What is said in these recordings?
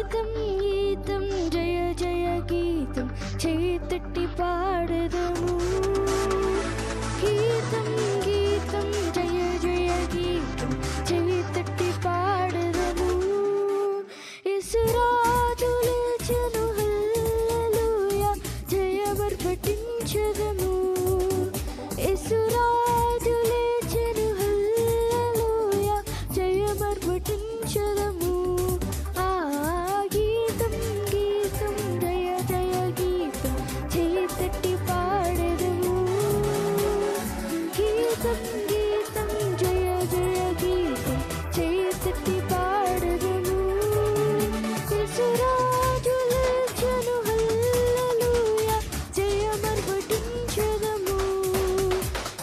గీతం గీతం జయ జయ గీతం చేతట్టి పాడదము గీతం గీతం జయ జయ గీతం చేతట్టి పాడదము యేసురాజు లేచెను హల్లెలూయా జయమర్పటించెదము యేసురాజు లేచెను హల్లెలూయా జయమర్పటించెదము గీతం జయ జయ గీతం చేతట్టి పాడదము యేసురాజు లేచెను హల్లెలూయా జయమర్పటించెదము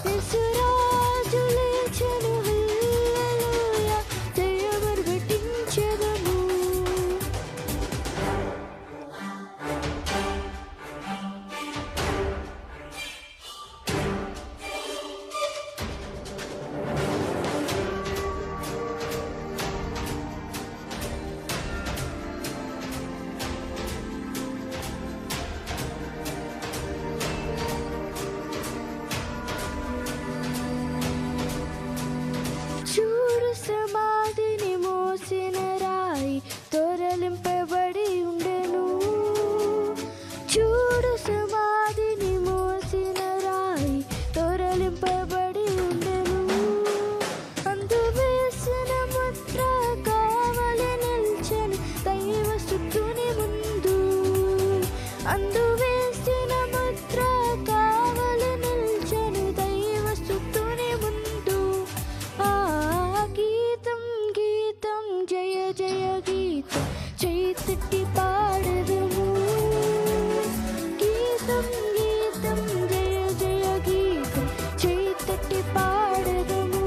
యేసురాజు లేచెను హల్లెలూయా జయమర్పటించెదము చూడు సమాధిని మోసిన రాయి తొరలింపబడి ఉండెను చూడు సమాధిని మోసిన రాయి తొరలింపబడి ఉండెను అందు వేసిన ముద్ర కావలి నిల్చెను దైవ స్తుతుని ముందు అందు వేసిన ముద్ర కావలి నిల్చెను దైవ స్తుతుని ముందు గీతం గీతం జయ జయ గీతం చేతట్టి పాడదము గీతం గీతం జయ జయ గీతం చేతట్టి పాడదము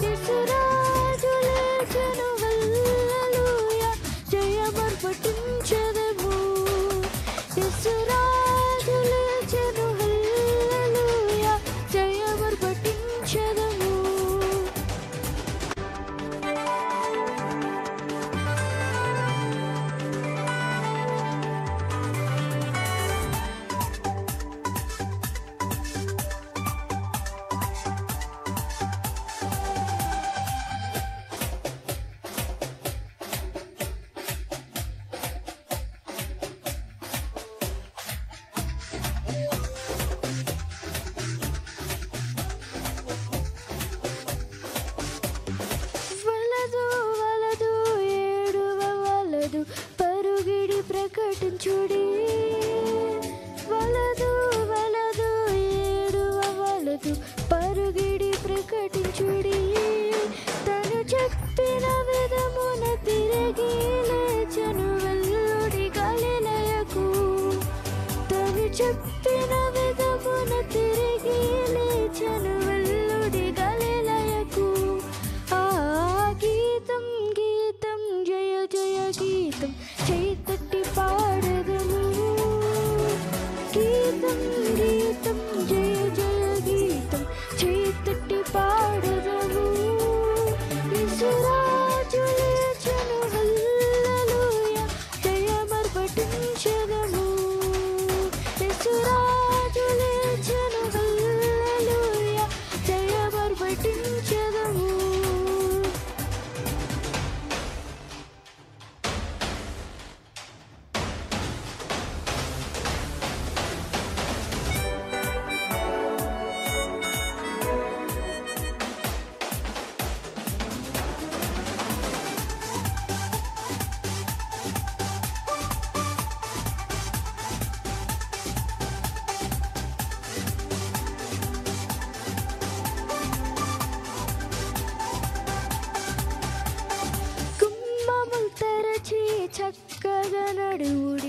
యేసురాజు లేచెను హల్లెలూయా జయమర్పటించెదము యేసురాజు లేచెను హల్లెలూయా జయమర్పటించెదము పరుగిడి ప్రకటించుడి వలదు వలదు ఏడువ వలదు పరుగిడి ప్రకటించుడి తను చెప్పిన విధమున తిరిగి లేచెను వెల్లుడి గలిలయకు తను చెప్పిన విధమున తిరిగి లేచెను వెల్లుడి గలిలయకు గీతం గీతం జయ జయ గీతం చేతట్టి పాడదము గీతం గీతం జయ జయ గీతం చేతట్టి పాడదము యేసురాజు లేచెను హల్లెలూయా జయమర్పటించెదము యేసురాజు లేచెను హల్లెలూయా జయమర్పటించెదము చక్కగా నడువుడి